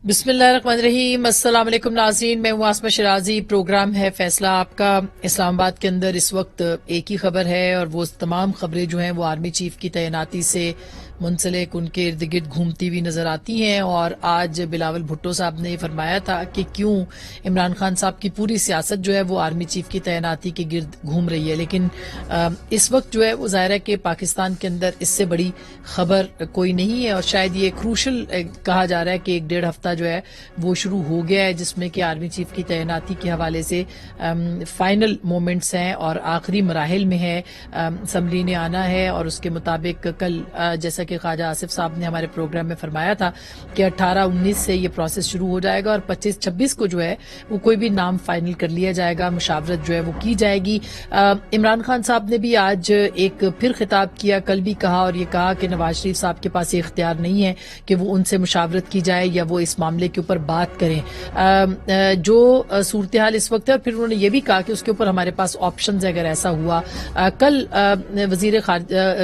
बिस्मिल्लाहिर्रहमानिर्रहीम। अस्सलाम वालेकुम नाज़रीन, मैं हूं आसमा शराजी। प्रोग्राम है फैसला आपका। इस्लामाबाद के अंदर इस वक्त एक ही खबर है और वो तमाम खबरें जो हैं वो आर्मी चीफ की तैनाती से मुंसलिक उनके इर्द गिर्द घूमती हुई नजर आती हैं। और आज बिलावल भुट्टो साहब ने फरमाया था कि क्यों इमरान खान साहब की पूरी सियासत जो है वो आर्मी चीफ की तैनाती के गिर्द घूम रही है। लेकिन इस वक्त जो है वो ज़ाहिर है कि पाकिस्तान के अंदर इससे बड़ी खबर कोई नहीं है और शायद ये क्रूशल कहा जा रहा है कि एक डेढ़ हफ्ता जो है वो शुरू हो गया है, जिसमें कि आर्मी चीफ की तैनाती के हवाले से फाइनल मोमेंट्स हैं और आखिरी मराहिल में है। असम्बली ने आना है और उसके मुताबिक कल जैसा कि ख्वाजा आसिफ साहब ने हमारे प्रोग्राम में फरमाया था कि 18-19 से ये प्रोसेस शुरू हो जाएगा और 25-26 को जो है वो कोई भी नाम फाइनल कर लिया जाएगा, मुशावरत जो है वो की जाएगी। इमरान खान साहब ने भी आज एक फिर खिताब किया, कल भी कहा और ये कहा कि नवाज शरीफ साहब के पास ये इख्तियार नहीं है कि वो उनसे मुशावरत की जाए या वो इस मामले के ऊपर बात करें। जो सूरत हाल इस वक्त है, और फिर उन्होंने ये भी कहा कि उसके ऊपर हमारे पास ऑप्शन है अगर ऐसा हुआ। कल वजीर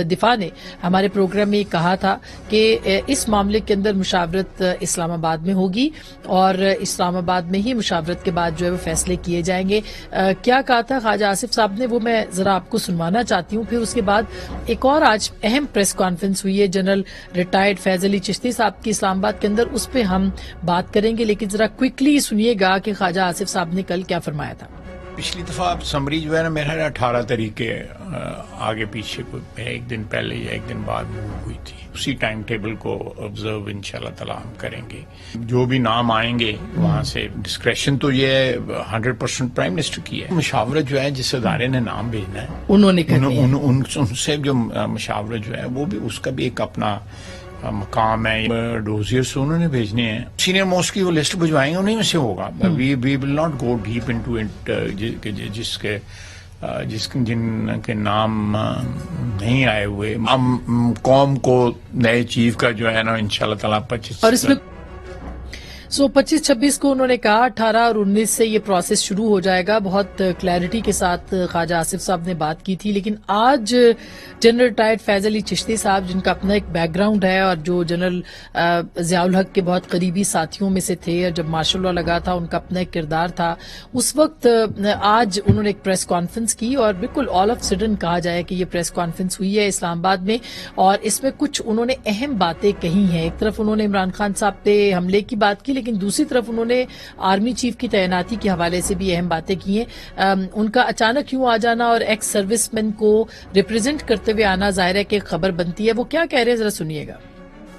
दिफा ने हमारे प्रोग्राम में कहा था कि इस मामले के अंदर मुशावरत इस्लामाबाद में होगी और इस्लामाबाद में ही मुशावरत के बाद जो है वो फैसले किए जाएंगे। क्या कहा था ख्वाजा आसिफ साहब ने, वो मैं जरा आपको सुनवाना चाहती हूँ। फिर उसके बाद एक और आज अहम प्रेस कॉन्फ्रेंस हुई है जनरल रिटायर्ड फैज अली चिश्ती साहब की इस्लामाबाद के अंदर, उस पर हम बात करेंगे। लेकिन जरा क्विकली सुनिएगा कि ख्वाजा आसिफ साहब ने कल क्या फरमाया था। पिछली दफा समरी जो है ना, मेरा 18 तरीके आगे पीछे कोई एक दिन पहले या एक दिन बाद मूव हुई थी। उसी टाइम टेबल को ऑब्जर्व इंशाल्लाह ताला हम करेंगे। जो भी नाम आएंगे वहां से डिस्क्रेशन तो ये 100% प्राइम मिनिस्टर की है। मुशावरत जो है जिस अदारे ने नाम भेजना है उनसे जो मुशावरत जो है वो भी उसका भी एक अपना मकाम है। डोजियर्स उन्होंने भेजने हैं, सीनियर मोस्ट की वो लिस्ट भिजवाएंगे, उन्हीं में से होगा। We will not go deep into it जिनके नाम नहीं आए हुए। हम कौम को नए चीफ का जो है ना इंशाल्लाह ताला 25 25-26 को उन्होंने कहा, 18 और 19 से ये प्रोसेस शुरू हो जाएगा। बहुत क्लैरिटी के साथ ख्वाजा आसिफ साहब ने बात की थी। लेकिन आज जनरल रिटायर्ड फैज अली चिश्ती साहब, जिनका अपना एक बैकग्राउंड है और जो जनरल ज़ियाउल हक के बहुत करीबी साथियों में से थे और जब मार्शल लॉ लगा था उनका अपना एक किरदार था, उस वक्त आज उन्होंने एक प्रेस कॉन्फ्रेंस की और बिल्कुल ऑल ऑफ सडन कहा जाए कि ये प्रेस कॉन्फ्रेंस हुई है इस्लामाबाद में और इसमें कुछ उन्होंने अहम बातें कही हैं। एक तरफ उन्होंने इमरान खान साहब पे हमले की बात की, लेकिन दूसरी तरफ उन्होंने आर्मी चीफ की तैनाती के हवाले से भी अहम बातें की हैं। उनका अचानक क्यों आ जाना और एक्स सर्विसमैन को रिप्रेजेंट करते हुए आना जाहिर है कि खबर बनती है। वो क्या कह रहे हैं, जरा सुनिएगा।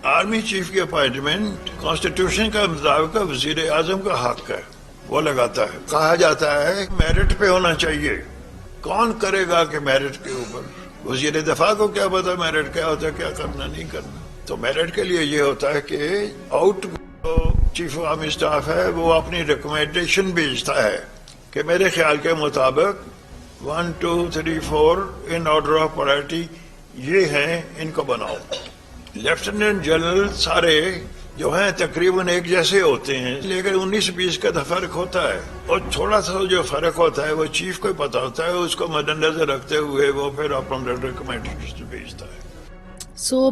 आर्मी चीफ की अपॉइंटमेंट कॉन्स्टिट्यूशन का मुताबिक वजीर आजम का हक है, वो लगाता है। कहा जाता है मेरिट पे होना चाहिए। कौन करेगा कि मेरिट के ऊपर? वजीर दफा को क्या पता मेरिट क्या होता है, क्या करना नहीं करना। तो मेरिट के लिए ये होता है कि out chief of army staff है, वो अपनी रिकमेंडेशन भेजता है कि मेरे ख्याल के मुताबिक 1, 2, 3, 4 इन ऑर्डर ऑफ प्रायोरिटी ये हैं, इनको बनाओ। लेफ्टिनेंट जनरल सारे जो हैं तकरीबन एक जैसे होते हैं, लेकिन 19-20 का तो फर्क होता है और थोड़ा सा जो फर्क होता है वो चीफ को पता होता है। उसको मद्देनजर रखते हुए वो फिर अपना रिकमेंडेशन भेजता है।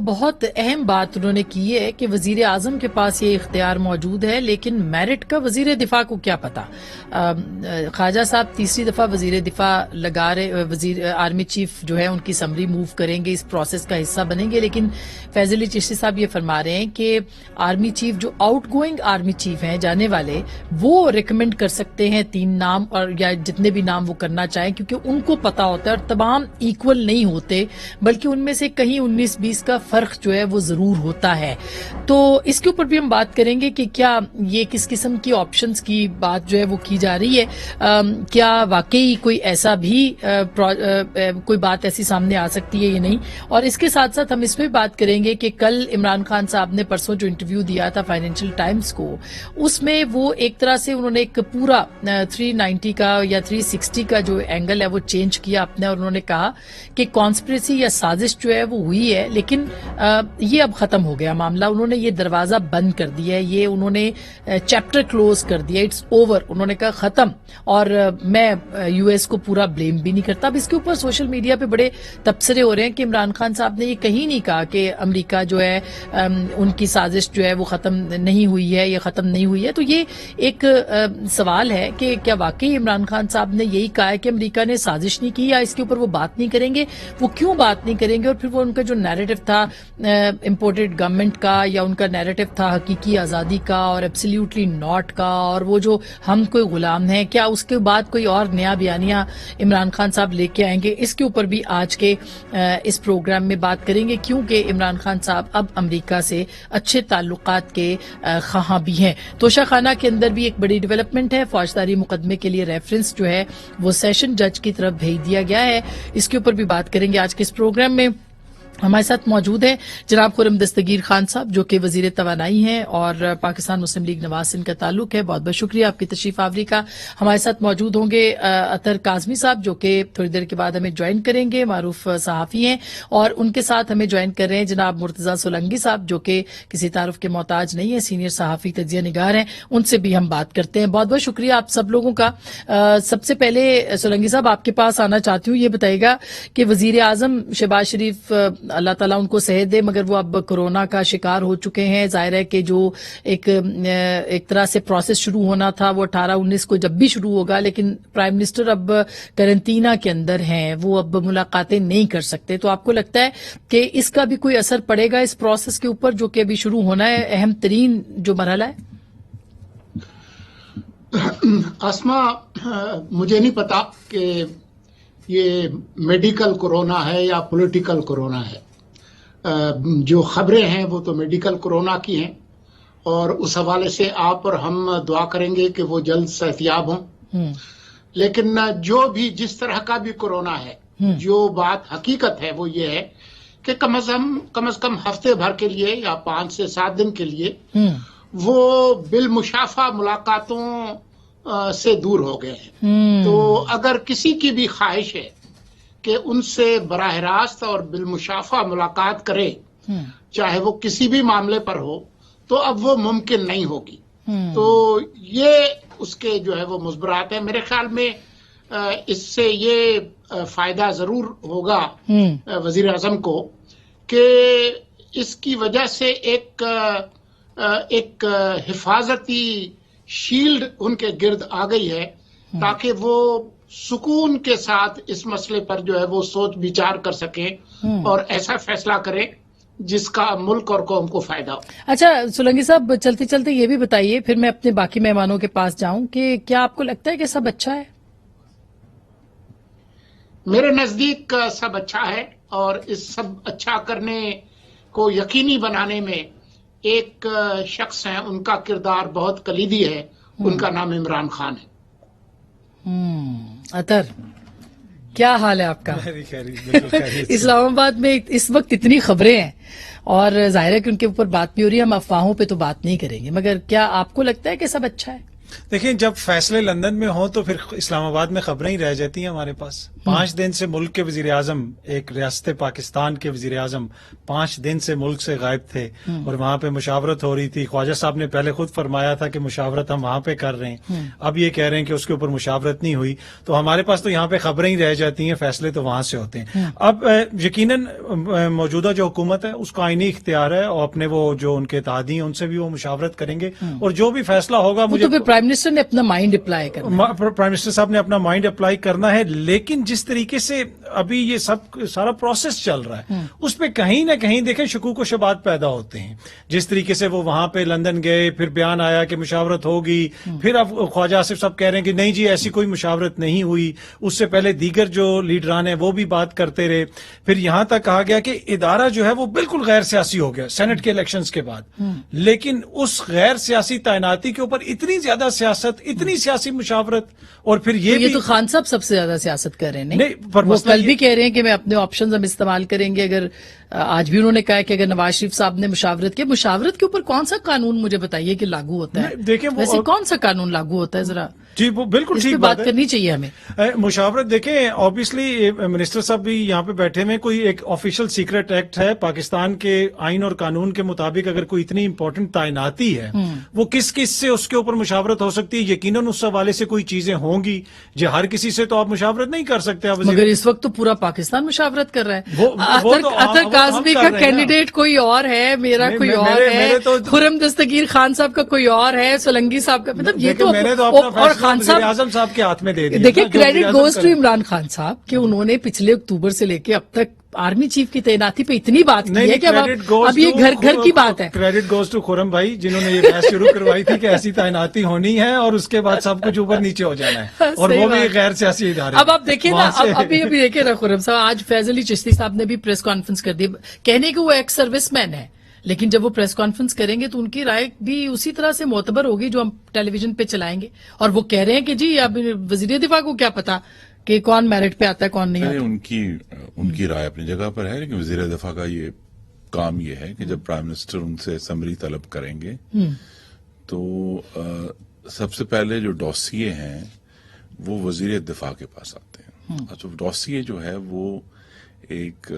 बहुत अहम बात उन्होंने की है कि वजीर आजम के पास ये इख्तियार मौजूद है, लेकिन मेरिट का वजीर दिफा को क्या पता। ख्वाजा साहब तीसरी दफा वजीर दिफा लगा रहे, वजीर आर्मी चीफ जो है उनकी समरी मूव करेंगे, इस प्रोसेस का हिस्सा बनेंगे। लेकिन फैज अली चिश्ती साहब ये फरमा रहे हैं कि आर्मी चीफ जो आउट गोइंग आर्मी चीफ हैं जाने वाले, वो रिकमेंड कर सकते हैं 3 नाम और या जितने भी नाम वो करना चाहें, क्योंकि उनको पता होता है और तमाम इक्वल नहीं होते, बल्कि उनमें से कहीं 19-20 का फर्क जो है वो जरूर होता है। तो इसके ऊपर भी हम बात करेंगे कि क्या ये किस किस्म की ऑप्शंस की बात जो है वो की जा रही है। क्या वाकई कोई ऐसा भी कोई बात ऐसी सामने आ सकती है या नहीं। और इसके साथ साथ हम इस पे बात करेंगे कि कल इमरान खान साहब ने परसों जो इंटरव्यू दिया था फाइनेंशियल टाइम्स को, उसमें वो एक तरह से उन्होंने एक पूरा 390 का या 360 का जो एंगल है वो चेंज किया अपने, और उन्होंने कहा कि कॉन्स्पिरेसी या साजिश जो है वो हुई है, लेकिन لیکن یہ اب ختم ہو گیا معاملہ. انہوں نے یہ دروازہ بند کر دیا ہے, یہ انہوں نے چیپٹر کلوز کر دیا, اٹس اوور. انہوں نے کہا ختم. اور میں یو ایس کو پورا بلیم بھی نہیں کرتا. اب اس کے اوپر سوشل میڈیا پہ بڑے تبصرے ہو رہے ہیں کہ عمران خان صاحب نے یہ کہیں نہیں کہا کہ امریکہ جو ہے ان کی سازش جو ہے وہ ختم نہیں ہوئی ہے یا ختم نہیں ہوئی ہے. تو یہ ایک سوال ہے کہ کیا واقعی عمران خان صاحب نے یہی کہا ہے کہ امریکہ نے سازش نہیں کی, یا اس کے اوپر وہ بات نہیں کریں گے؟ وہ کیوں بات نہیں کریں گے؟ اور پھر وہ ان کا جو نیریٹو تھا امپورٹڈ گورنمنٹ کا, یا ان کا نیریٹو تھا حقیقی آزادی کا اور ایبسلیوٹلی ناٹ کا, اور وہ جو ہم کوئی غلام ہیں, کیا اس کے بعد کوئی اور نیا بیانیہ عمران خان صاحب لے کے آئیں گے؟ اس کے اوپر بھی آج کے اس پروگرام میں بات کریں گے, کیونکہ عمران خان صاحب اب امریکہ سے اچھے تعلقات کے خواہاں بھی ہیں. توشہ خانہ کے اندر بھی ایک بڑی ڈیولپمنٹ ہے. فوجداری مقدمے کے لیے ریفرنس جو ہے وہ سیشن جج کی طرف بھیج دیا گیا ہے. اس کے اوپر بھی بات کریں گے آج کے اس پروگرام میں. ہمارے ساتھ موجود ہیں جناب خرم دستگیر خان صاحب, جو کہ وزیر توانائی ہیں اور پاکستان مسلم لیگ نواز سے ان کا تعلق ہے. بہت بہت شکریہ آپ کی تشریف آوری کا. ہمارے ساتھ موجود ہوں گے اطہر کاظمی صاحب, جو کہ تھوڑی دیر کے بعد ہمیں جوائن کریں گے, معروف صحافی ہیں, اور ان کے ساتھ ہمیں جوائن کر رہے ہیں جناب مرتضیٰ سولنگی صاحب, جو کہ کسی تعارف کے محتاج نہیں ہے, سینئر صحافی تجزیہ نگار ہیں. ان سے بھی ہم بات کرتے ہیں. بہت بہت شکریہ آپ سب لوگوں کا. سب سے پہلے سولنگی صاحب آپ کے پاس آنا چاہتی ہوں, یہ بتائیے گا کہ وزیر اعظم شہباز شریف اللہ تعالیٰ ان کو صحت دے, مگر وہ اب کورونا کا شکار ہو چکے ہیں. ظاہر ہے کہ جو ایک طرح سے پروسیس شروع ہونا تھا وہ 18-19 کو جب بھی شروع ہوگا, لیکن پرائم منسٹر اب کرنٹینا کے اندر ہیں, وہ اب ملاقاتیں نہیں کر سکتے. تو آپ کو لگتا ہے کہ اس کا بھی کوئی اثر پڑے گا اس پروسیس کے اوپر جو کہ ابھی شروع ہونا ہے, اہم ترین جو مرحلہ ہے؟ آسما, مجھے نہیں پتا کہ یہ میڈیکل کورونا ہے یا پولیٹیکل کورونا ہے. جو خبریں ہیں وہ تو میڈیکل کورونا کی ہیں, اور اس حوالے سے آپ اور ہم دعا کریں گے کہ وہ جلد صحتیاب ہوں. لیکن جو بھی جس طرح کا بھی کورونا ہے, جو بات حقیقت ہے وہ یہ ہے کہ کم از کم ہفتے بھر کے لیے یا 5 سے 7 دن کے لیے وہ بالمشافہ ملاقاتوں سے دور ہو گئے ہیں. تو اگر کسی کی بھی خواہش ہے کہ ان سے براہ راست اور بالمشافہ ملاقات کرے, چاہے وہ کسی بھی معاملے پر ہو, تو اب وہ ممکن نہیں ہوگی. تو یہ اس کے جو ہے وہ مثبرات ہیں. میرے خیال میں اس سے یہ فائدہ ضرور ہوگا وزیر اعظم کو کہ اس کی وجہ سے ایک حفاظتی شیلڈ ان کے گرد آ گئی ہے, تاکہ وہ سکون کے ساتھ اس مسئلے پر جو ہے وہ سوچ بچار کر سکیں اور ایسا فیصلہ کریں جس کا ملک اور قوم کو فائدہ ہو. اچھا سولنگی صاحب, چلتے چلتے یہ بھی بتائیے, پھر میں اپنے باقی مہمانوں کے پاس جاؤں, کہ کیا آپ کو لگتا ہے کہ سب اچھا ہے؟ میرے نزدیک سب اچھا ہے, اور اس سب اچھا کرنے کو یقینی بنانے میں ایک شخص ہیں, ان کا کردار بہت کلیدی ہے, ان کا نام عمران خان ہے. اطہر, کیا حال ہے آپ کا؟ اسلام آباد میں اس وقت اتنی خبریں ہیں, اور ظاہر ہے کہ ان کے اوپر بات بھی ہو رہی ہے, ہم افواہوں پہ تو بات نہیں کریں گے, مگر کیا آپ کو لگتا ہے کہ سب اچھا ہے؟ دیکھیں, جب فیصلے لندن میں ہوں تو پھر اسلام آباد میں خبریں ہی رہ جاتی ہیں ہمارے پاس. 5 دن سے ملک کے وزیر اعظم, ایک ریاست پاکستان کے وزیر اعظم 5 دن سے ملک سے غائب تھے, اور وہاں پہ مشاورت ہو رہی تھی. خواجہ صاحب نے پہلے خود فرمایا تھا کہ مشاورت ہم وہاں پہ کر رہے ہیں, اب یہ کہہ رہے ہیں کہ اس کے اوپر مشاورت نہیں ہوئی. تو ہمارے پاس تو یہاں پہ خبریں ہی رہ جاتی ہیں, فیصلے تو وہاں سے ہوتے ہیں. اب یقیناً موجودہ جو حکومت ہے اس کا آئینی اختیار ہے, اور اپنے وہ جو ان کے اتحادی ہیں ان سے بھی وہ مشاورت کریں گے, اور جو بھی فیصلہ ہوگا مجھے تو پرائم منسٹر نے اپنا مائنڈ اپلائی کرنا ہے. پرائم منسٹر صاحب نے اپنا مائنڈ اپلائی کرنا ہے, لیکن جس طریقے سے ابھی یہ سارا پروسیس چل رہا ہے اس پہ کہیں نہ کہیں دیکھیں شکوک و شبہات پیدا ہوتے ہیں. جس طریقے سے وہ وہاں پہ لندن گئے, پھر بیان آیا کہ مشاورت ہوگی, پھر اب خواجہ آصف صاحب کہہ رہے ہیں کہ نہیں جی ایسی کوئی مشاورت نہیں ہوئی. اس سے پہلے دیگر جو لیڈران ہیں وہ بھی بات کرتے رہے. پھر یہاں تک کہا گیا کہ ادارہ جو ہے وہ بالکل غیر سیاسی ہو گیا سینٹ کے الیکشنز کے بعد, لیکن اس غیر سیاسی تعیناتی کے اوپر اتنی زیادہ سیاست, اتنی سیاسی مشاورت, اور پھر یہ تو خان صاحب سب سے زیادہ سیاست کر رہے ہیں. نہیں, پر وہ کل بھی کہہ رہے ہیں کہ میں اپنے آپشنز ہم استعمال کریں گے. اگر آج بھی انہوں نے کہا کہ اگر نواز شریف صاحب نے مشاورت کی, مشاورت کے اوپر کون سا قانون مجھے بتائیے کہ لاگو ہوتا ہے؟ دیکھیں ویسے کون سا قانون لاگو ہوتا ہے ذرا جی وہ بالکل اس پہ ٹھیک بات ہے کرنی چاہیے ہمیں. مشاورت دیکھیں آبویسلی منسٹر صاحب بھی یہاں پہ بیٹھے ہوئے, کوئی ایک آفیشیل سیکرٹ ایکٹ ہے پاکستان کے آئین اور قانون کے مطابق, اگر کوئی اتنی امپورٹنٹ تعیناتی ہے وہ کس کس سے اس کے اوپر مشاورت ہو سکتی ہے. یقیناً اس حوالے سے کوئی چیزیں ہوں گی, جی ہر کسی سے تو آپ مشاورت نہیں کر سکتے. آپ مگر اس وقت تو پورا پاکستان مشاورت کر رہا ہے. وہ تو اطہر ہم کاظمی کر کا رہے ہیں نا. کینڈیڈیٹ کوئی اور ہے, میرا کوئی اور ہے, میرے تو خرم دستگیر خان صاحب کا کوئی اور ہے, سولنگی صاحب کا, مطلب یہ تو میں نے تو اپنا اور فیصلہ خان وزیر صاحب اعظم صاحب کے ہاتھ میں دے دیا. دیکھیں credit goes to Imran Khan صاحب کہ انہوں نے پچھلے اکتوبر سے لے کے اب تک آرمی چیف کی تعیناتی پہ اتنی بات کی ہے کہ اب یہ گھر گھر کی بات ہے. کریڈٹ گوز ٹو خرم بھائی جنہوں نے یہ بحث شروع کروائی تھی کہ ایسی تعیناتی ہونی ہے اور اس کے بعد سب کچھ اوپر نیچے ہو جانا ہے, اور وہ بھی غیر سیاسی ادارے. اب آپ دیکھیں نا, ابھی دیکھیں نا خرم صاحب, آج فیض علی چشتی صاحب نے بھی پریس کانفرنس کر دی, کہنے کہ وہ ایکس سروس مین ہے, لیکن جب وہ پریس کانفرنس کریں گے تو ان کی رائے بھی اسی طرح سے معتبر ہوگی جو ہم ٹیلی ویژن پہ چلائیں گے. اور وہ کہہ رہے ہیں کہ جی اب وزیر دفاع کو کیا پتا کہ کون میرٹ پہ آتا ہے کون نہیں آتا. ان کی رائے اپنی جگہ پر ہے, لیکن وزیر دفاع کا یہ کام یہ ہے کہ جب پرائم منسٹر ان سے سمری طلب کریں گے تو سب سے پہلے جو ڈوسیے ہیں وہ وزیر دفاع کے پاس آتے ہیں. اچھا, ڈوسیے جو ہے وہ ایک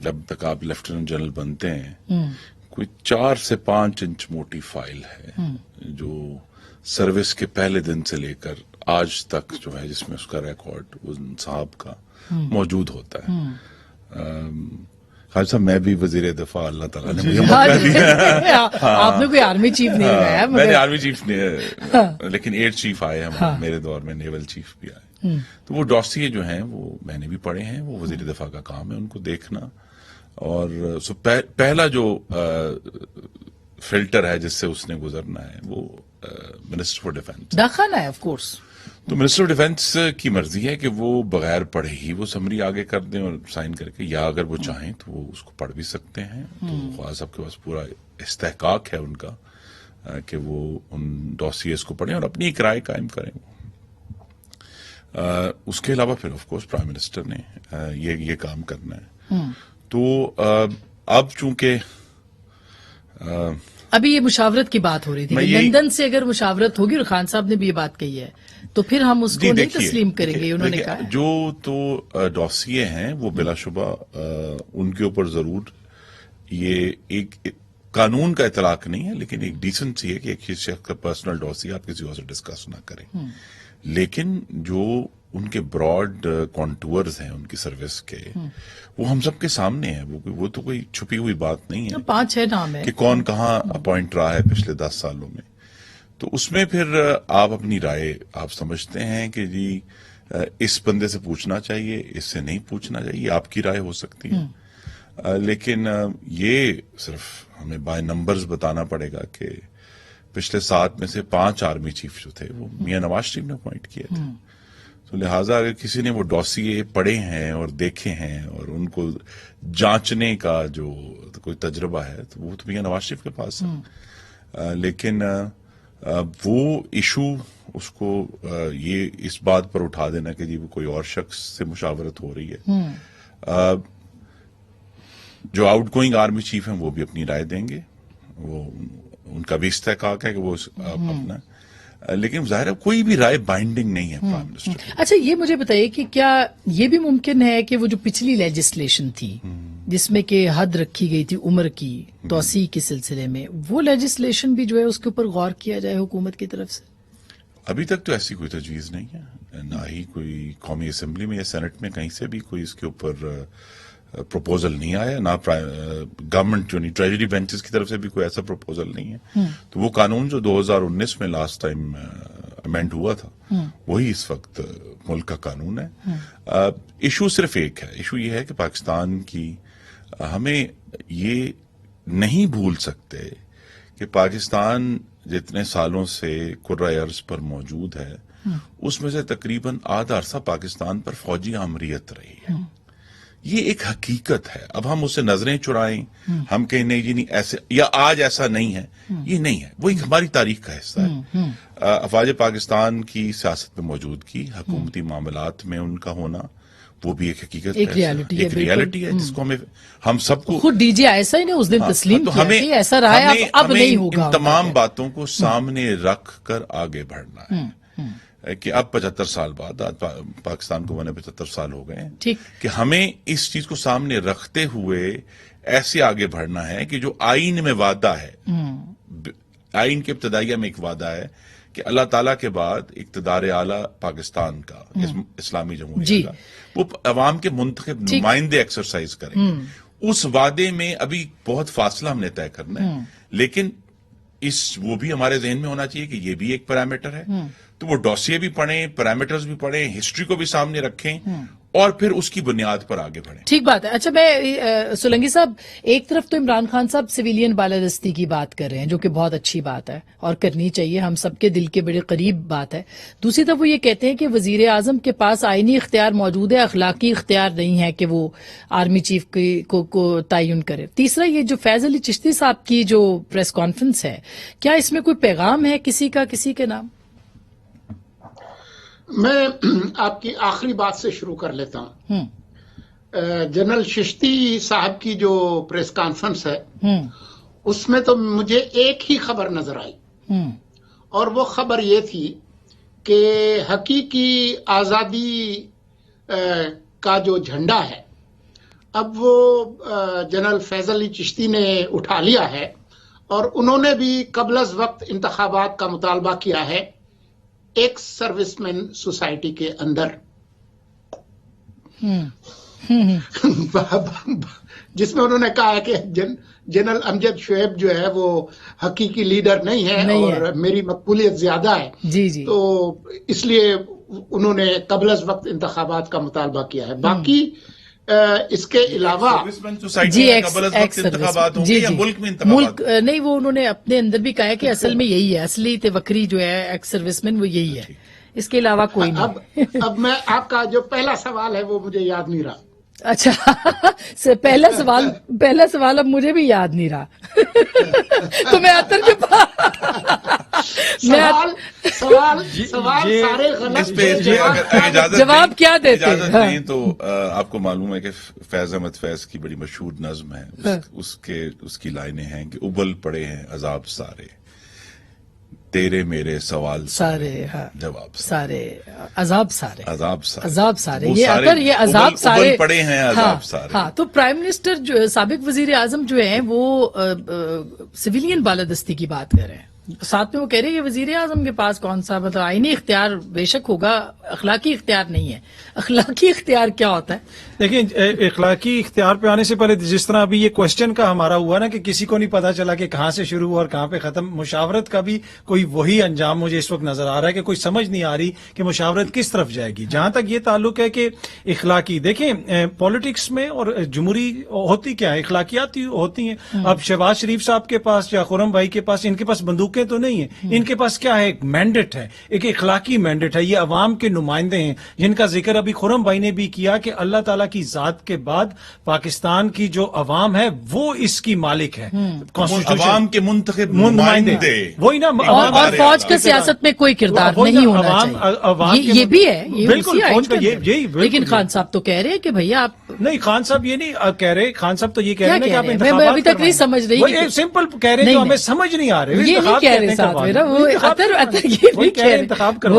جب تک آپ لیفٹیننٹ جنرل بنتے ہیں کوئی 4 سے 5 انچ موٹی فائل ہے جو سروس کے پہلے دن سے لے کر آج تک جو ہے جس میں اس کا ریکارڈ ان صاحب کا موجود ہوتا ہے. خالد صاحب میں بھی وزیر دفاع اللہ تعالیٰ نے مجھے موقع دیا. آپ نے کوئی آرمی چیف نہیں لگایا. میں نے آرمی چیف لیکن ایئر چیف آئے ہمارے میرے دور میں, نیول چیف بھی آئے. تو وہ ڈوسیے جو ہیں وہ میں نے بھی پڑھے ہیں, وہ وزیر دفاع کا کام ہے ان کو دیکھنا. اور پہلا جو فلٹر ہے جس سے اس نے گزرنا ہے وہ منسٹر فار ڈیفینس داخلہ ہے. آف کورس تو منسٹر آف ڈیفینس کی مرضی ہے کہ وہ بغیر پڑھے ہی وہ سمری آگے کر دیں اور سائن کر کے, یا اگر وہ چاہیں تو وہ اس کو پڑھ بھی سکتے ہیں. تو خواہ صاحب کے پاس پورا استحقاق ہے ان کا کہ وہ ان ڈوسیز کو پڑھیں اور اپنی ایک رائے قائم کریں. اس کے علاوہ پھر آف کورس پرائم منسٹر نے یہ کام کرنا ہے. تو اب چونکہ ابھی یہ مشاورت کی بات ہو رہی تھی کہ لندن سے اگر مشاورت ہوگی, اور خان صاحب نے بھی یہ بات کہی ہے, تو پھر ہم اس کو نہیں تسلیم کریں گے. انہوں نے کہا جو تو ڈوسیے ہیں وہ بلا شبہ ان کے اوپر ضرور یہ ایک قانون کا اطلاق نہیں ہے, لیکن ایک ڈیسنسی ہے کہ ایک شخص کا پرسنل ڈوسیے آپ کسی اور سے ڈسکس نہ کریں. لیکن جو ان کے براڈ کانٹورز ہیں ان کی سروس کے, وہ ہم سب کے سامنے ہیں. وہ تو کوئی چھپی ہوئی بات نہیں ہے. 5-6 نام ہے کہ کون کہاں اپوائنٹ رہا ہے پچھلے 10 سالوں میں. تو اس میں پھر آپ اپنی رائے آپ سمجھتے ہیں کہ جی اس بندے سے پوچھنا چاہیے, اس سے نہیں پوچھنا چاہیے, آپ کی رائے ہو سکتی ہے. لیکن یہ صرف ہمیں بائی نمبرز بتانا پڑے گا کہ پچھلے 7 میں سے 5 آرمی چیف جو تھے وہ میاں نواز شریف نے اپوائنٹ کیے تھے. تو لہٰذا اگر کسی نے وہ ڈوسیے پڑھے ہیں اور دیکھے ہیں اور ان کو جانچنے کا جو کوئی تجربہ ہے تو وہ تو میاں نواز شریف کے پاس ہے. لیکن وہ ایشو اس کو یہ اس بات پر اٹھا دینا کہ جی وہ کوئی اور شخص سے مشاورت ہو رہی ہے. جو آؤٹ گوئنگ آرمی چیف ہیں وہ بھی اپنی رائے دیں گے, وہ ان کا بھی استحقاق ہے کہ وہ اپنا, لیکن ظاہر ہے کوئی بھی رائے بائنڈنگ نہیں ہے پرائم منسٹر. اچھا یہ مجھے بتائیے کہ کیا یہ بھی ممکن ہے کہ وہ جو پچھلی لیجسلیشن تھی جس میں کہ حد رکھی گئی تھی عمر کی توسیع کے سلسلے میں, وہ لیجسلیشن بھی جو ہے اس کے اوپر غور کیا جائے حکومت کی طرف سے؟ ابھی تک تو ایسی کوئی تجویز نہیں ہے, نہ ہی کوئی قومی اسمبلی میں یا سینٹ میں کہیں سے بھی کوئی اس کے اوپر پروپوزل نہیں آیا, نہ گورنمنٹ جو نہیں ٹریجری بینچز کی طرف سے بھی کوئی ایسا پروپوزل نہیں ہے. تو وہ قانون جو 2019 میں لاسٹ ٹائم امینڈ ہوا تھا وہی اس وقت ملک کا قانون ہے. ایشو صرف ایک ہے, ایشو یہ ہے کہ پاکستان کی ہمیں یہ نہیں بھول سکتے کہ پاکستان جتنے سالوں سے کرۂ ارض پر موجود ہے اس میں سے تقریباً آدھا عرصہ پاکستان پر فوجی آمریت رہی ہے. یہ ایک حقیقت ہے. اب ہم اسے نظریں چرائیں, ہم کہیں نہیں جی نہیں ایسے, یا آج ایسا نہیں ہے, یہ نہیں ہے. وہ ایک ہماری تاریخ کا حصہ ہے. افواج پاکستان کی سیاست میں موجودگی, حکومتی معاملات میں ان کا ہونا, وہ بھی ایک حقیقت ایک ریالٹی ہے, ایک ریالٹی ہے جس کو ہم سب کو خود ڈی جی ایسا ہی نے اس دن تسلیم تو کیا کہ ایسا رہا ہے, اب نہیں ہوگا. ان تمام باتوں کو سامنے رکھ کر آگے بڑھنا ہے کہ اب 75 سال بعد, پاکستان کو 75 سال ہو گئے ہیں, کہ ہمیں اس چیز کو سامنے رکھتے ہوئے ایسے آگے بڑھنا ہے کہ جو آئین میں وعدہ ہے, آئین کے ابتدائیہ میں ایک وعدہ ہے کہ اللہ تعالیٰ کے بعد اقتدار اعلیٰ پاکستان کا, اسلامی جمہوریہ کا, وہ عوام کے منتخب نمائندے ایکسرسائز کریں. اس وعدے میں ابھی بہت فاصلہ ہم نے طے کرنا ہے, لیکن وہ بھی ہمارے ذہن میں ہونا چاہیے کہ یہ بھی ایک پیرامیٹر ہے. تو وہ ڈوسیے بھی پڑھیں, پیرامیٹرز بھی پڑھیں, ہسٹری کو بھی سامنے رکھیں, اور پھر اس کی بنیاد پر آگے بڑھیں. ٹھیک بات ہے. اچھا میں سولنگی صاحب, ایک طرف تو عمران خان صاحب سویلین بالادستی کی بات کر رہے ہیں جو کہ بہت اچھی بات ہے اور کرنی چاہیے, ہم سب کے دل کے بڑے قریب بات ہے. دوسری طرف وہ یہ کہتے ہیں کہ وزیر اعظم کے پاس آئینی اختیار موجود ہے, اخلاقی اختیار نہیں ہے کہ وہ آرمی چیف کو تعین کرے. تیسرا یہ جو فیض علی چشتی صاحب کی جو پریس کانفرنس ہے, کیا اس میں کوئی پیغام ہے کسی کا کسی کے نام؟ میں آپ کی آخری بات سے شروع کر لیتا ہوں. جنرل چشتی صاحب کی جو پریس کانفرنس ہے اس میں تو مجھے ایک ہی خبر نظر آئی, اور وہ خبر یہ تھی کہ حقیقی آزادی کا جو جھنڈا ہے اب وہ جنرل فیض علی چشتی نے اٹھا لیا ہے, اور انہوں نے بھی قبل از وقت انتخابات کا مطالبہ کیا ہے ایک سروس مین سوسائٹی کے اندر, جس میں انہوں نے کہا ہے کہ جنرل امجد شعیب جو ہے وہ حقیقی لیڈر نہیں ہے اور میری مقبولیت زیادہ ہے. جی تو اس لیے انہوں نے قبل از وقت انتخابات کا مطالبہ کیا ہے. باقی اس کے علاوہ ملک نہیں, وہ انہوں نے اپنے اندر بھی کہا ہے کہ اصل میں یہی ہے, اصلی وکری جو ہے ایکس سروس مین وہ یہی ہے, اس کے علاوہ کوئی نہیں. اب میں آپ کا جو پہلا سوال ہے وہ مجھے یاد نہیں رہا. اچھا, پہلا سوال اب مجھے بھی یاد نہیں رہا. تو میں اتر کے سوال سارے غلط, جواب کیا دیتے ہیں؟ تو آپ کو معلوم ہے کہ فیض احمد فیض کی بڑی مشہور نظم ہے, اس کی لائنیں ہیں کہ ابل پڑے ہیں عذاب سارے, تیرے میرے سوال سارے, جواب سارے, عذاب سارے, عذاب سارے, یہ اگر یہ عذاب سارے پڑے ہیں, عذاب سارے. ہاں, تو پرائم منسٹر جو سابق وزیر اعظم جو ہیں وہ سویلین بالادستی کی بات کر رہے ہیں, ساتھ میں وہ کہہ رہے ہیں کہ وزیر اعظم کے پاس کون سا مطلب آئینی اختیار بے شک ہوگا, اخلاقی اختیار نہیں ہے. اخلاقی اختیار کیا ہوتا ہے؟ دیکھیں, اخلاقی اختیار پہ آنے سے پہلے جس طرح ابھی یہ کوشچن کا ہمارا ہوا نا کہ کسی کو نہیں پتا چلا کہ کہاں سے شروع ہوا اور کہاں پہ ختم, مشاورت کا بھی کوئی وہی انجام مجھے اس وقت نظر آ رہا ہے کہ کوئی سمجھ نہیں آ رہی کہ مشاورت کس طرف جائے گی. جہاں تک یہ تعلق ہے کہ اخلاقی, دیکھیں پالیٹکس میں اور جمہوری ہوتی کیا ہے, اخلاقیات ہوتی ہیں. اب شہباز شریف صاحب کے پاس یا خرم بھائی کے پاس, ان کے پاس بندوقیں تو نہیں ہیں, ان کے پاس کیا ہے, ایک مینڈیٹ ہے, ایک اخلاقی مینڈیٹ ہے. یہ عوام کے نمائندے ہیں جن کا ذکر ابھی خرم بھائی نے بھی کیا کہ اللہ تعالیٰ کی ذات کے بعد پاکستان کی جو عوام ہے وہ اس کی مالک ہے, عوام کے منتخب نمائندے, وہی نا, اور فوج کا سیاست میں کوئی کردار نہیں ہونا چاہیے. یہ بھی ہے, بالکل فوج کا یہی. لیکن خان صاحب تو کہہ رہے ہیں کہ بھیا آپ نہیں, خان صاحب یہ نہیں کہہ رہے, خان صاحب تو یہ کہہ رہے ہیں کہ آپ انتخابات, میں ابھی تک نہیں سمجھ رہی, سمپل کہہ رہے ہیں ہمیں سمجھ نہیں آ رہے, یہ نہیں کہہ رہے ساتھ میرا, وہ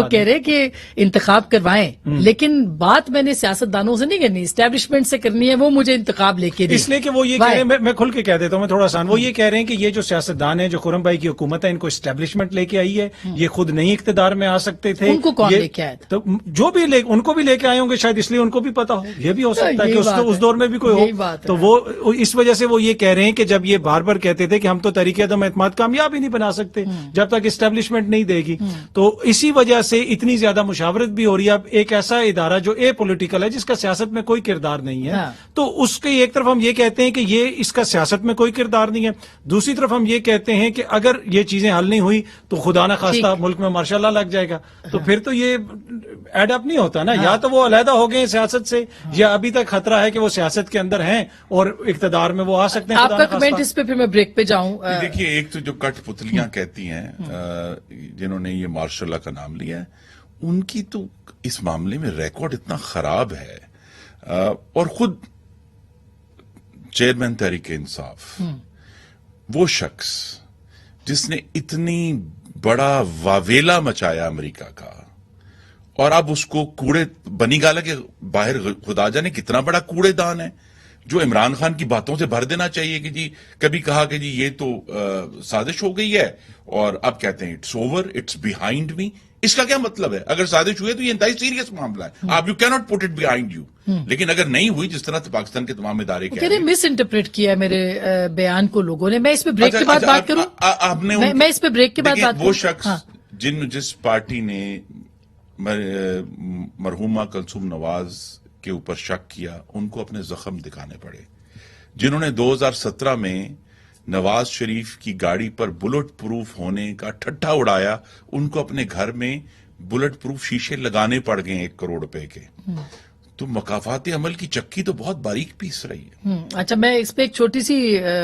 کہہ رہے کہ انتخاب کروائیں, لیکن بات میں نے سیاستدانوں سے نہیں کرنی, اسٹیبلشمنٹ سے کرنی ہے, وہ مجھے انتخاب لے کے دیں. اس لیے کہ وہ یہ کہہ رہے ہیں, میں کھل کے کہہ دیتا ہوں, میں تھوڑا آسان, وہ یہ کہہ رہے ہیں کہ یہ جو سیاستدان ہیں, جو خرم بھائی کی حکومت ہے, ان کو اسٹیبلشمنٹ لے کے آئی ہے, یہ خود نہیں اقتدار میں آ سکتے تھے. ان کو کون لے کے آئے؟ تو جو بھی ان کو بھی لے کے آئے ہوں گے شاید, اس لیے ان کو بھی پتا ہو, یہ بھی ہو سکتا ہے کہ اس دور میں بھی کوئی ہو. تو وہ اس وجہ سے وہ یہ کہہ رہے ہیں کہ جب یہ بار بار کہتے تھے کہ ہم تو تحریک عدم اعتماد کامیاب ہی نہیں بنا سکتے, सकते जब तक इस्टेब्लिशमेंट नहीं देगी। तो इसी वजह से इतनी ज्यादा मुशावरत भी हो रही है। अब एक ऐसा इदारा जो ए पॉलिटिकल है, जिसका सियासत में कोई किरदार नहीं है, तो उसके एक तरफ हम ये कहते हैं कि ये इसका सियासत में कोई किरदार नहीं है, दूसरी तरफ हम ये कहते हैं कि अगर ये चीजें हल नहीं हुई तो खुदा न खास्ता मुल्क में मार्शल लॉ लग जाएगा। तो फिर तो ये एड अप नहीं होता ना। या तो वो अलहदा हो गए सियासत से, या अभी तक खतरा है कि वो सियासत के अंदर हैं और इक्तदार में वो आ सकते हैं। आपका कमेंट इस पे, फिर मैं ब्रेक पे जाऊं। देखिए, एक तो जो कठपुतलियां कहती हैं, जिन्होंने ये मार्शल लॉ का नाम लिया है, उनकी तो इस मामले में रिकॉर्ड इतना खराब है। और खुद चेयरमैन तहरीक इंसाफ, वो शख्स जिसने इतनी बड़ा वावेला मचाया अमेरिका का, और अब उसको कूड़े बनी गाला के बाहर खुदा जाने कितना बड़ा कूड़ेदान है, जो इमरान खान की बातों से भर देना चाहिए कि जी, कभी कहा कि जी ये तो साजिश हो गई है, और अब कहते हैं it's over, it's behind me. इसका क्या मतलब है? अगर साजिश हुई है तो ये इंतहाई सीरियस मामला है, आप you can not put it behind you. लेकिन अगर नहीं हुई, जिस तरह से पाकिस्तान के तमाम इदारे कह रहे हैं, मिस इंटरप्रेट किया है मेरे बयान को लोगों ने। मैं इस पे ब्रेक के बाद बात करूं। आपने मैं इस पे ब्रेक के बाद बात वो शख्स जिस पार्टी ने मरहूमा कलसूम नवाज के ऊपर शक किया, उनको अपने जख्म दिखाने पड़े। जिन्होंने 2017 में नवाज शरीफ की गाड़ी पर बुलेट प्रूफ होने का ठट्ठा उड़ाया, उनको अपने घर में बुलेट प्रूफ शीशे लगाने पड़ गए 1 करोड़ रुपए के। तो मकाफाती अमल की चक्की तो बहुत बारीक पीस रही है। अच्छा, मैं इस पे एक छोटी सी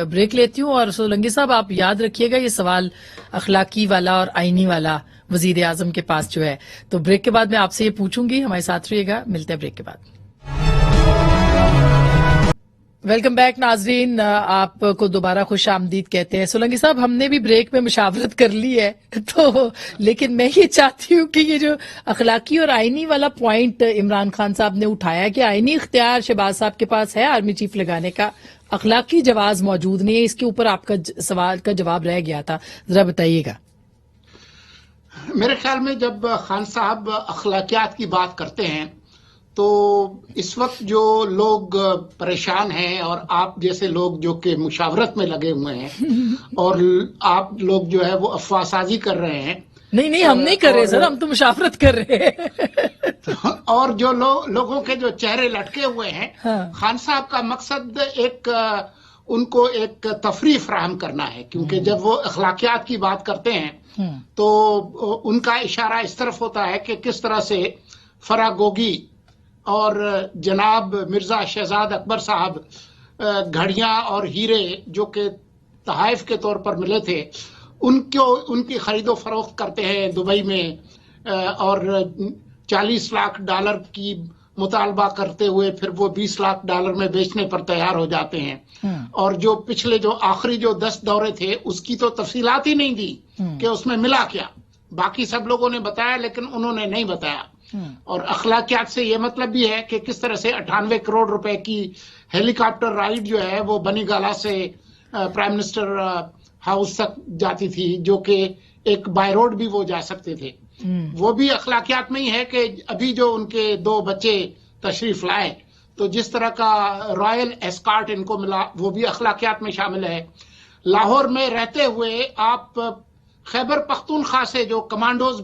ब्रेक लेती हूँ। और सोलंकी साहब, आप याद रखिएगा ये सवाल अखलाकी वाला और आईनी वाला वजीर आजम के पास जो है, तो ब्रेक के बाद मैं आपसे ये पूछूंगी। हमारे साथ रहिएगा, मिलते हैं ब्रेक के बाद। वेलकम बैक नाजरीन, आपको दोबारा खुश आमदीद कहते हैं। सोलंकी साहब, हमने भी ब्रेक में मुशावरत कर ली है, तो लेकिन मैं ये चाहती हूँ कि ये जो अखलाकी और आईनी वाला पॉइंट इमरान खान साहब ने उठाया कि आईनी इख्तियार शहबाज साहब के पास है आर्मी चीफ लगाने का, अखलाकी जवाज मौजूद नहीं है, इसके ऊपर आपका सवाल का जवाब रह गया था, जरा बताइएगा। मेरे ख्याल में जब खान साहब अखलाकियात की बात करते हैं, तो इस वक्त जो लोग परेशान हैं और आप जैसे लोग जो कि मुशावरत में लगे हुए हैं और आप लोग जो है वो अफवाहसाजी कर रहे हैं। नहीं, हम नहीं कर रहे सर, हम तो मुशावरत कर रहे हैं। और जो लोगों के जो चेहरे लटके हुए हैं, हाँ। खान साहब का मकसद उनको एक तफरीह फराहम करना है, क्योंकि जब वो अखलाकियात की बात करते हैं तो उनका इशारा इस तरफ होता है कि किस तरह से फरागोगी और जनाब मिर्जा शहजाद अकबर साहब घड़ियां और हीरे जो कि तहाइफ के तौर पर मिले थे, उनकी खरीदो फरोख्त करते हैं दुबई में, और $40 लाख की मुतालबा करते हुए फिर वो $20 लाख में बेचने पर तैयार हो जाते हैं। और जो पिछले जो आखिरी जो 10 दौरे थे, उसकी तो तफसीलात ही नहीं दी कि उसमें मिला क्या। बाकी सब लोगों ने बताया, लेकिन उन्होंने नहीं बताया। और अखलाकियात से ये मतलब भी है कि किस तरह से 98 करोड़ रुपए की हेलीकॉप्टर राइड जो है वो बनी गाला से प्राइम मिनिस्टर हाउस तक जाती थी, जो कि एक बाय रोड भी वो जा सकते थे। वो भी अखलाकियात में ही है कि अभी जो उनके 2 बच्चे तशरीफ लाए, तो जिस तरह का रॉयल एस्कॉर्ट इनको मिला, वो भी अखलाकियात में शामिल है। लाहौर में रहते हुए आप खैबर पख्तूनख्वा से जो कमांडोज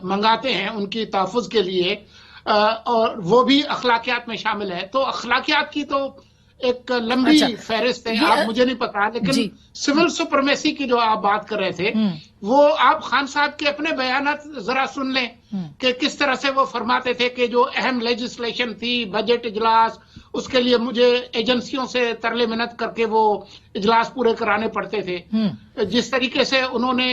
मंगाते हैं उनकी तहफ़्फ़ुज़ के लिए, और वो भी अखलाकियात में शामिल है। तो अखलाकियात की तो एक लंबी फहरिस्त है, आप मुझे नहीं पता, लेकिन सिविल सुपरमेसी की जो आप बात कर रहे थे, वो आप खान साहब के अपने बयानात जरा सुन लें कि किस तरह से वो फरमाते थे कि जो अहम लेजिस्लेशन थी, बजट इजलास, उसके लिए मुझे एजेंसियों से तरले मिन्नत करके वो इजलास पूरे कराने पड़ते थे। जिस तरीके से उन्होंने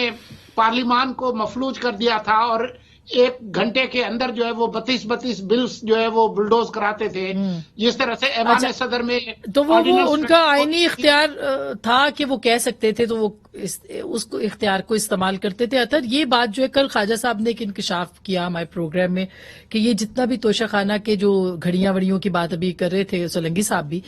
पार्लिमान को मफलूज कर दिया था और 1 घंटे के अंदर जो है वो 32 बिल्स जो है वो बुलडोज कराते थे, जिस तरह से ऐवान सदर में, तो वो उनका आईनी इख्तियार था कि वो कह सकते थे, तो वो उसको इख्तियार को इस्तेमाल करते थे। अतर ये बात जो है कल ख्वाजा साहब ने एक इंकशाफ किया हमारे प्रोग्राम में कि ये जितना भी तोशा खाना के जो घड़ियां वड़ियों की बात अभी कर रहे थे सोलंकी साहब भी,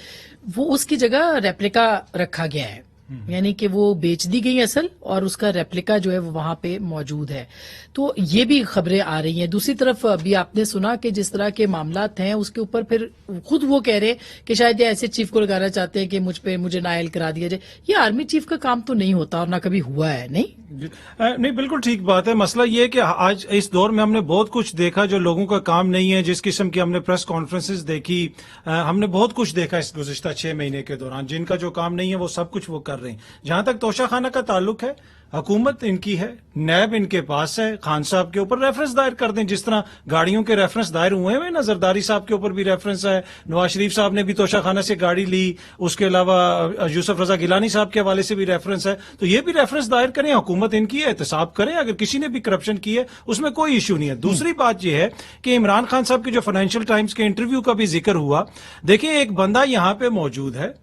वो उसकी जगह रेप्लिका रखा गया है। यानी कि वो बेच दी गई असल और उसका रेप्लिका जो है वो वहां पे मौजूद है। तो ये भी खबरें आ रही हैं। दूसरी तरफ अभी आपने सुना कि जिस तरह के मामलात हैं उसके ऊपर फिर खुद वो कह रहे कि शायद ये ऐसे चीफ को लगाना चाहते हैं कि मुझे नायल करा दिया जाए। ये आर्मी चीफ का काम तो नहीं होता और ना कभी हुआ है। नहीं, बिल्कुल ठीक बात है। मसला ये है कि आज इस दौर में हमने बहुत कुछ देखा जो लोगों का काम नहीं है। जिस किस्म की हमने प्रेस कॉन्फ्रेंसेस देखी, हमने बहुत कुछ देखा इस गुज़िश्ता 6 महीने के दौरान। जिनका जो काम नहीं है वो सब कुछ वो कर रहे हैं। जहां तक तोशाखाना का ताल्लुक है, हुकूमत इनकी है, नैब इनके पास है। खान साहब के ऊपर रेफरेंस दायर कर दें, जिस तरह गाड़ियों के रेफरेंस दायर हुए हैं ना। जरदारी साहब के ऊपर भी रेफरेंस है, नवाज शरीफ साहब ने भी तोशाखाना से गाड़ी ली, उसके अलावा यूसुफ रजा गिलानी साहब के हवाले से भी रेफरेंस है। तो ये भी रेफरेंस दायर करें, हुकूमत इनकी है, एहतसाब करें। अगर किसी ने भी करप्शन की है उसमें कोई इशू नहीं है। दूसरी बात यह है कि इमरान खान साहब के जो फाइनेंशियल टाइम्स के इंटरव्यू का भी जिक्र हुआ, देखिए एक बंदा यहां पे मौजूद है,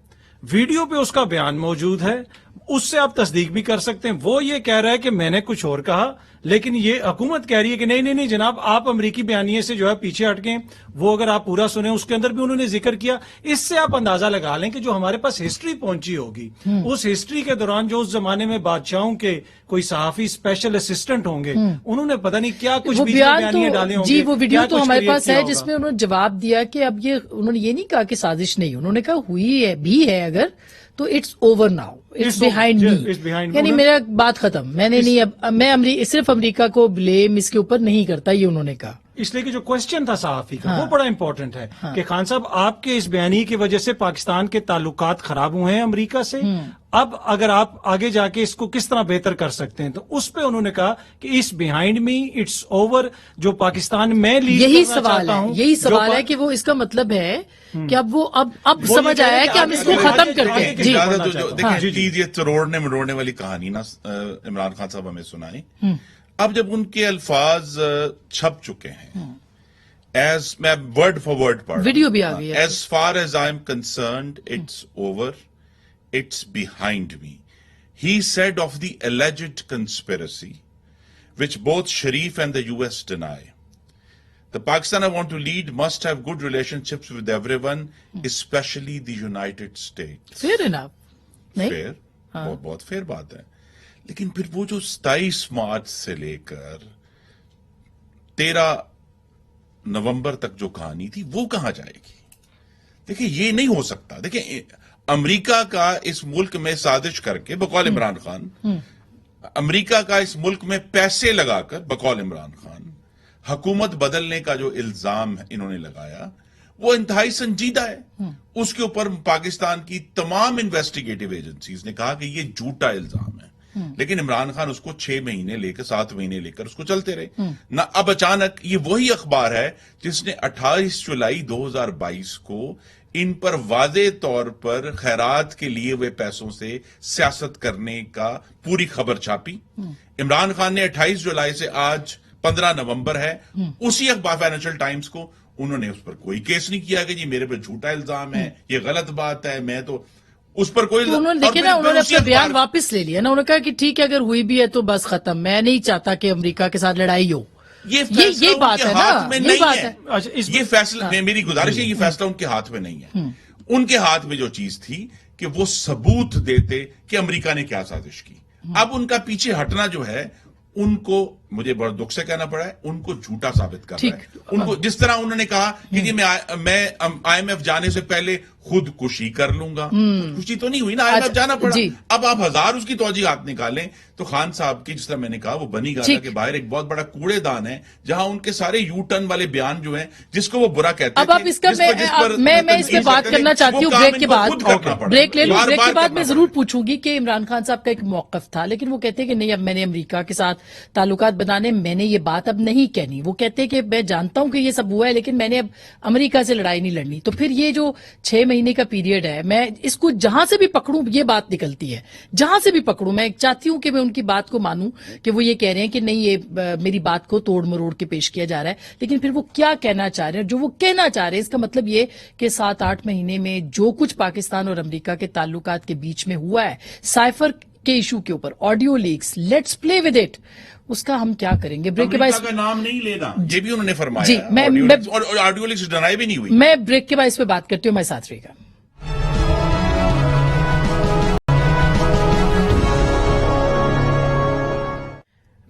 वीडियो पे उसका बयान मौजूद है, उससे आप तस्दीक भी कर सकते हैं। वो ये कह रहा है कि मैंने कुछ और कहा, लेकिन ये हुकूमत कह रही है कि नहीं जनाब, आप अमरीकी बयानिए से जो है पीछे हट गए। वो अगर आप पूरा सुने, उसके अंदर भी उन्होंने जिक्र किया। इससे आप अंदाजा लगा लें कि जो हमारे पास हिस्ट्री पहुंची होगी, उस हिस्ट्री के दौरान जो उस जमाने में बादशाहों के कोई सहाफी स्पेशल असिस्टेंट होंगे, उन्होंने पता नहीं क्या कुछ बयानिए डाले होंगे। जी, वो वीडियो तो हमारे पास है जिसमें उन्होंने जवाब दिया कि अब ये, उन्होंने ये नहीं कहा कि साजिश नहीं, उन्होंने कहा हुई है भी है अगर, तो it's over now, it's behind me. यानी मेरा बात खत्म, मैंने नहीं, अब मैं सिर्फ अमेरिका को ब्लेम इसके ऊपर नहीं करता, ये उन्होंने कहा। इसलिए कि जो क्वेश्चन था सहाफी का, वो बड़ा इंपॉर्टेंट है कि खान साहब आपके इस बयानी की वजह से पाकिस्तान के ताल्लुकात खराब हुए हैं अमेरिका से। अब अगर आप आगे जाके इसको किस तरह बेहतर कर सकते हैं, तो उस पे उन्होंने कहा कि इस बिहाइंड मी, इट्स ओवर, जो पाकिस्तान में लीड यही करना सवाल चाहता हूं, है, यही सवाल है कि वो इसका मतलब है कि अब वो अब समझ आया है कि हम इसको खत्म करते हैं। जी, देखिए चीज ये तोड़ने मरोड़ने वाली कहानी ना इमरान खान साहब हमें सुनाई। अब जब उनके अल्फाज छप चुके हैं, एज मैं वर्ड फॉर वर्ड पढ़, वीडियो भी आ गई है। As far as I am concerned, it's over, it's behind me. He said of the alleged conspiracy, which both Sharif and the US deny. The Pakistan I want to lead must have good relationships with everyone, especially the United States. Fair enough. नहीं? Fair, बहुत fair बात है। लेकिन फिर वो जो 27 मार्च से लेकर 13 नवंबर तक जो कहानी थी, वो कहां जाएगी? देखिए ये नहीं हो सकता। देखिए अमेरिका का इस मुल्क में साजिश करके, बकौल इमरान खान, अमेरिका का इस मुल्क में पैसे लगाकर, बकौल इमरान खान, हुकूमत बदलने का जो इल्जाम इन्होंने लगाया, वो इंतहाई संजीदा है। उसके ऊपर पाकिस्तान की तमाम इन्वेस्टिगेटिव एजेंसीज ने कहा कि ये झूठा इल्जाम है। लेकिन इमरान खान उसको 6 महीने लेकर 7 महीने लेकर उसको चलते रहे ना। अब अचानक ये वही अखबार है जिसने 28 जुलाई 2022 को इन पर वाज़े तौर पर खैरात के लिए हुए पैसों से सियासत करने का पूरी खबर छापी। इमरान खान ने 28 जुलाई से आज 15 नवंबर है, उसी अखबार फाइनेंशियल टाइम्स को उन्होंने उस पर कोई केस नहीं किया कि जी मेरे पर झूठा इल्जाम है, ये गलत बात है, मैं तो उस पर कोई, तो उन्होंने देखिए ना, उन्होंने अपना बयान वापस ले लिया ना। उन्होंने कहा कि ठीक है अगर हुई भी है तो बस खत्म, मैं नहीं चाहता कि अमेरिका के साथ लड़ाई हो। ये बात है ना, ये बात है। अच्छा, ये फैसला, मेरी गुजारिश है, ये फैसला उनके हाथ में नहीं है। उनके हाथ में जो चीज थी कि वो सबूत देते कि अमेरिका ने क्या साजिश की। अब उनका पीछे हटना जो है, उनको, मुझे बड़ा दुख से कहना पड़ा है, उनको झूठा साबित कर रहा है। उनको जिस तरह उन्होंने कहा कि मैं IMF जाने से पहले खुदकुशी कर लूंगा, खुशी तो नहीं हुई ना, IMF जाना पड़ा। अब आप 1000 उसकी तौजीहात निकालें तो खान साहब की, जिस तरह मैंने कहा, वो बनी गाना के बाहर एक बहुत बड़ा कूड़ेदान है, जहां उनके सारे यू टर्न वाले बयान जो हैं, जिसको वो बुरा कहते हैं। अब आप इसका मैं इस पे बात करना चाहती हूँ ब्रेक के बाद, ब्रेक ले लूं। ब्रेक के बाद मैं जरूर पूछूंगी कि इमरान खान साहब का एक मौकफ था, लेकिन वो कहते हैं कि नहीं, अब मैंने अमेरिका के साथ ताल्लुकात बनाने, मैंने ये बात अब नहीं कहनी। वो कहते हैं कि मैं जानता हूं कि ये सब हुआ है, लेकिन मैंने अब अमेरिका से लड़ाई नहीं लड़नी। तो फिर ये जो 6 महीने का पीरियड है, मैं इसको जहां से भी पकड़ूं ये बात निकलती है, जहां से भी पकड़ूं। मैं चाहती हूं कि मैं उनकी बात को मानूं कि वो ये कह रहे हैं कि नहीं, ये मेरी बात को तोड़ मरोड़ के पेश किया जा रहा है, लेकिन फिर वो क्या कहना चाह रहे हैं, जो वो कहना चाह रहे हैं, इसका मतलब ये कि 7-8 महीने में जो कुछ पाकिस्तान और अमेरिका के ताल्लुकात के बीच में हुआ है, साइफर के इशू के ऊपर, audio leaks, let's play with it, उसका हम क्या करेंगे? ब्रेक के बाद का नाम नहीं लेना, ये भी उन्होंने फरमाया। जी, और ऑडियो लीक्स डिनाई भी नहीं हुई। मैं ब्रेक के बाद इस पे बात करती हूँ, हमारे साथ रहिएगा।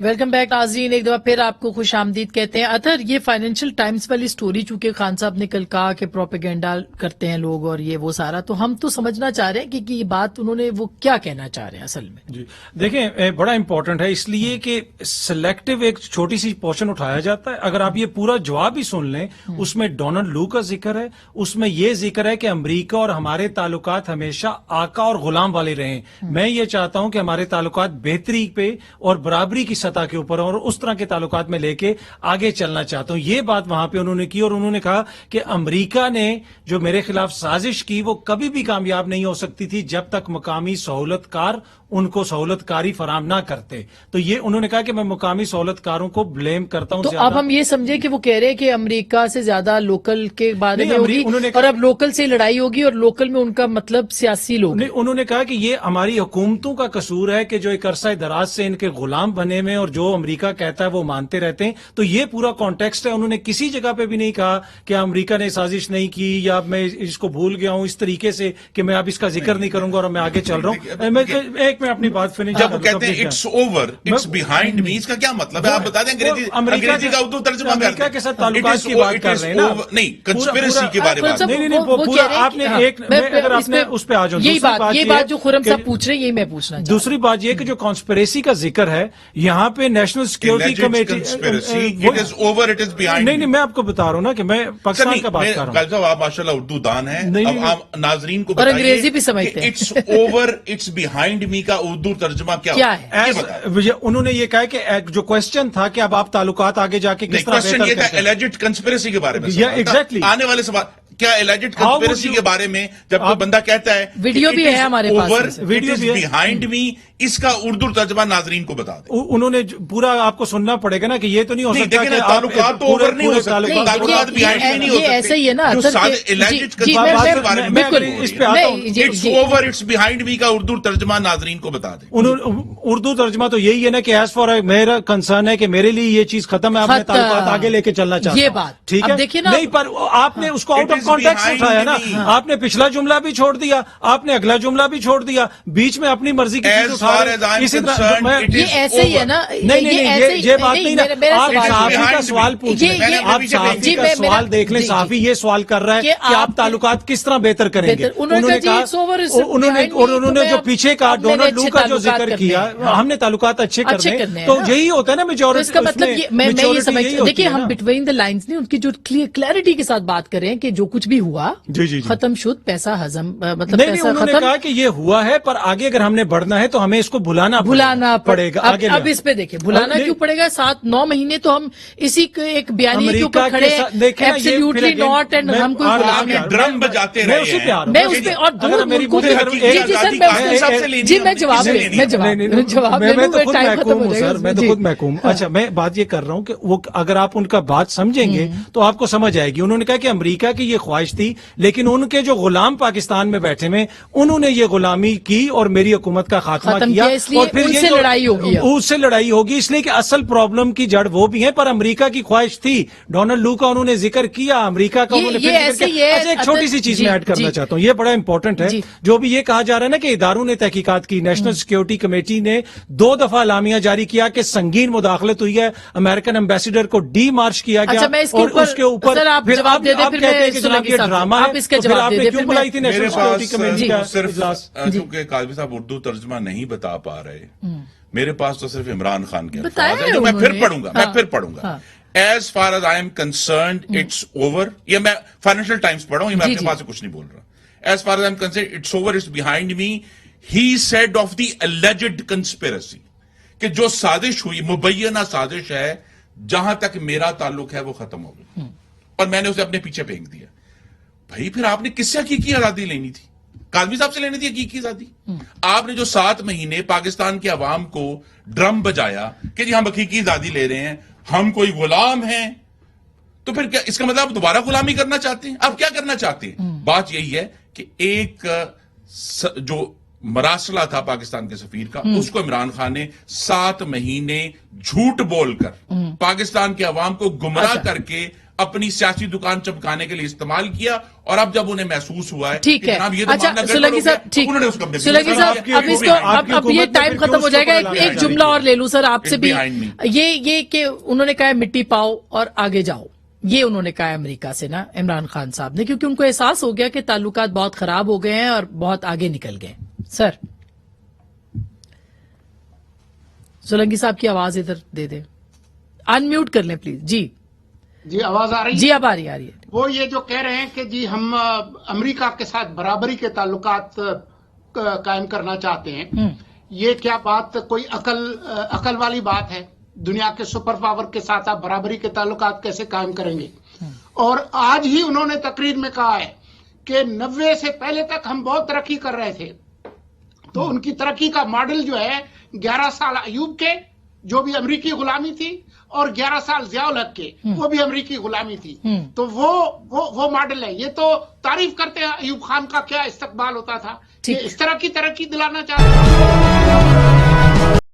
वेलकम बैक नाज़रीन, एक दफा फिर आपको खुश आमदीद कहते हैं। अतर ये फाइनेंशियल टाइम्स वाली स्टोरी, चूंकि खान साहब ने कल कहा कि प्रोपेगेंडा करते हैं लोग और ये वो सारा, तो हम तो समझना चाह रहे हैं कि ये बात उन्होंने वो क्या कहना चाह रहे हैं असल में। जी देखें, बड़ा इंपॉर्टेंट है इसलिए कि सिलेक्टिव एक छोटी सी पोर्शन उठाया जाता है। अगर आप ये पूरा जवाब ही सुन लें, उसमें डोनाल्ड लू का जिक्र है, उसमें ये जिक्र है कि अमेरिका और हमारे ताल्लुकात हमेशा आका और गुलाम वाले रहे। मैं ये चाहता हूं कि हमारे ताल्लुकात बेहतरी पे और बराबरी की सतह के ऊपर और उस तरह के ताल्लुकात में लेके आगे चलना चाहता हूं। ये बात वहां पे उन्होंने की और उन्होंने कहा कि अमेरिका ने जो मेरे खिलाफ साजिश की वो कभी भी कामयाब नहीं हो सकती थी जब तक मुकामी सहूलतकार उनको सहूलतकारी फराम ना करते। तो ये उन्होंने कहा कि मैं मुकामी सहूलतकारों को ब्लेम करता हूं। तो अब हम ये समझे कि वो कह रहे हैं कि अमेरिका से ज्यादा लोकल के बारे में होगी और अब लोकल से लड़ाई होगी और लोकल में उनका मतलब सियासी लोग। उन्होंने कहा कि ये हमारी हुकूमतों का कसूर है कि जो एक अरसा दराज से इनके गुलाम बने में और जो अमेरिका कहता है वो मानते रहते हैं। तो ये पूरा कॉन्टेक्स्ट है। उन्होंने किसी जगह पे भी नहीं कहा कि अमेरिका ने साजिश नहीं की या मैं इसको भूल गया हूं इस तरीके से कि मैं अब इसका जिक्र नहीं करूंगा और मैं आगे चल रहा हूं। मैं अपनी बात फिनिश जब वो कहते हैं it's over, it's behind me, इसका क्या मतलब है? आप बता दें। अंग्रेजी का उर्दू तर्जुमा कर दें। अमेरिका के साथ ताल्लुकात की बात कर रहे हैं ना, नहीं कंस्पिरेसी के बारे में। नहीं पूरा आपने एक, अगर आपने उस पे आ जाओ, ये बात जो खुर्रम साहब पूछ रहे हैं, यही मैं पूछना। दूसरी बात ये कि जो कॉन्स्पिरेसी का जिक्र है यहाँ पे national security committee, it is over, it is behind. नहीं मैं आपको बता रहा हूँ ना कि मैं पाकिस्तान का बात कर रहा हूँ। आप माशाल्लाह उर्दू दान है, अब आप नाजरीन को और अंग्रेजी भी समझते हैं। It's over, it's behind me का उर्दू तर्जुमा क्या है? उन्होंने ये कहा कि जो क्वेश्चन था कि अब आप ताल्लुकात आगे जाके किस तरह क्वेश्चन ये था एलिजेड कंस्पिरेसी के बारे में। एग्जैक्टली आने वाले सवाल क्या एलिजेड कंस्पिरेसी के बारे में जब कोई बंदा कहता है वीडियो भी है हमारे पास, वीडियो बिहाइंड मी, इसका उर्दू तर्जुमा नाजरीन को बता दें। उन्होंने पूरा आपको सुनना पड़ेगा ना कि ये तो नहीं हो सकता कि ताल्लुकात तो ओवर नहीं हो सकते, ताल्लुकात बिहाइंड मी नहीं हो सकते। ऐसे ही है ना, जो सारे एलिजेड कंस्पिरेसी के बारे में इस पे आता हूं। It's over, it's behind me का उर्दू तर्जुमा नाजरीन को बता दें। उर्दू तर्जुमा तो यही है ना कि एज फॉर मेरा कंसर्न है कि मेरे लिए ये चीज खत्म है, आपने ताल्लुकात आगे लेके चलना चाहते ये बात ठीक है। देखिए ना, नहीं पर आपने उसको आउट ऑफ कॉन्टेक्स्ट उठाया ना। आपने पिछला जुमला भी छोड़ दिया, आपने अगला जुमला भी छोड़ दिया, बीच में अपनी मर्जी की चीज उठा रहे। इसी ये ऐसे ही है ना। नहीं ये बात नहीं ना। आप साहबी का सवाल पूछ रहे हैं, आप साहबी का सवाल देख लें। साहबी ये सवाल कर रहा है कि आप ताल्लुकात किस तरह बेहतर करेंगे। उन्होंने कहा, उन्होंने जो पीछे कहा डोनाल्ड लू का जो जिक्र किया, हमने ताल्लुकात अच्छे करने, तो यही होता है ना मेजॉरिटी। इसका मतलब मैं ये समझ, देखिए हम बिटवीन द लाइन्स नहीं, उनकी जो क्लैरिटी के साथ बात करें कि जो कुछ भी हुआ खत्म शुद्ध, पैसा हजम, मतलब नहीं उन्होंने कहा कि ये हुआ है पर आगे अगर हमने बढ़ना है तो हमें इसको भुलाना पड़ेगा। अब इस पे देखिए भुलाना क्यों पड़ेगा? 7-9 महीने तो हम इसी एक बयानी के ऊपर खड़े हैं, एब्सोल्युटली नॉट, एंड हम कोई गुलाम है। ड्रम बजाते रहे, मैं उस पे और दो मुल्कों पे जी मैं जवाब मैं तो खुद महकूम। अच्छा मैं बात ये कर रहा हूँ कि वो अगर आप उनका बात समझेंगे तो आपको समझ आएगी। उन्होंने कहा कि अमेरिका की ये ख्वाहिश थी लेकिन उनके जो गुलाम पाकिस्तान में बैठे में उन्होंने ये गुलामी की और मेरी हुकूमत का खात्मा किया और फिर उससे लड़ाई होगी, उससे लड़ाई होगी। इसलिए कि असल प्रॉब्लम की जड़ वो भी है पर अमेरिका की ख्वाहिश थी। डोनाल्ड लू का उन्होंने जिक्र किया, अमेरिका का उन्होंने फिर जिक्र किया। अच्छा एक छोटी सी चीज मैं ऐड करना चाहता हूँ, ये बड़ा इंपॉर्टेंट है। जो भी ये कहा जा रहा है ना कि इदारों ने तहकीकात की, नेशनल सिक्योरिटी कमेटी ने 2 दफा अलामिया जारी किया कि संगीन मुदाखलत हुई है, अमेरिकन एम्बेसडर को डी मार्च किया गया और उसके ऊपर फिर आप कहते हैं कि जनाब ये ड्रामा है, तो फिर आपने क्यों बुलाई थी नेशनल सिक्योरिटी कमेटी का इजलास? क्योंकि काज़मी साहब उर्दू तर्जुमा नहीं बता पा रहे, मेरे पास तो सिर्फ इमरान खान के अल्फाज हैं जो मैं फिर पढ़ूंगा। As far as I am concerned, it's over. ये मैं फाइनेंशियल टाइम्स पढ़ा हूं, ये मैं अपने पास से कुछ नहीं बोल रहा। As far as I am concerned, it's over, it's behind me. He said of the alleged conspiracy कि जो साजिश हुई, मुबैयना साजिश है, जहां तक मेरा ताल्लुक है वो खत्म हो गई और मैंने उसे अपने पीछे फेंक दिया। भाई फिर आपने किससे हकीकी आजादी लेनी थी? काज़मी साहब से लेनी थी हकीकी आजादी? आपने जो 7 महीने पाकिस्तान के अवाम को ड्रम बजाया कि जी हम हकीकी आजादी ले रहे हैं, हम कोई गुलाम हैं, तो फिर क्या इसका मतलब आप दोबारा गुलामी करना चाहते हैं? आप क्या करना चाहते हैं? बात यही है कि एक जो मरासला था पाकिस्तान के सफीर का, उसको इमरान खान ने 7 महीने झूठ बोलकर पाकिस्तान के अवाम को गुमराह करके اپنی سیاسی دکان چمکانے کے لیے استعمال کیا، اور اب جب انہیں محسوس ہوا ہے ٹھیک کہ ہے. جناب یہ تو اچھا معاملہ گڑبڑ سولنگی ہو گیا، صاحب تو ٹھیک، انہوں نے اس کو سولنگی صاحب اب اس کو اب یہ ٹائم ختم ہو جائے گا. ایک جملہ اور لے لوں سر آپ سے بھی، یہ کہ انہوں نے کہا مٹی پاؤ اور آگے جاؤ، یہ انہوں نے کہا امریکہ سے نا عمران خان صاحب نے، کیونکہ ان کو احساس ہو گیا کہ تعلقات بہت خراب ہو گئے ہیں اور بہت آگے نکل گئے. سر سولنگی صاحب کی آواز ادھر دے دیں، ان میوٹ کر لیں پلیز. جی آواز آ رہی ہے؟ جی اب آ رہی ہے. وہ یہ جو کہہ رہے ہیں کہ جی ہم امریکہ کے ساتھ برابری کے تعلقات قائم کرنا چاہتے ہیں، یہ کیا بات کوئی عقل والی بات ہے؟ دنیا کے سپر پاور کے ساتھ آپ برابری کے تعلقات کیسے قائم کریں گے؟ اور آج ہی انہوں نے تقریر میں کہا ہے کہ 90 سے پہلے تک ہم بہت ترقی کر رہے تھے، تو ان کی ترقی کا ماڈل جو ہے 11 سال ایوب کے جو بھی امریکی غلامی تھی، اور 11 سال ضیاء الحق کے وہ بھی امریکی غلامی تھی، تو وہ ماڈل ہے. یہ تو تعریف کرتے ہیں ایوب خان کا کیا استقبال ہوتا تھا، کہ اس طرح کی ترقی دلانا چاہتے ہیں.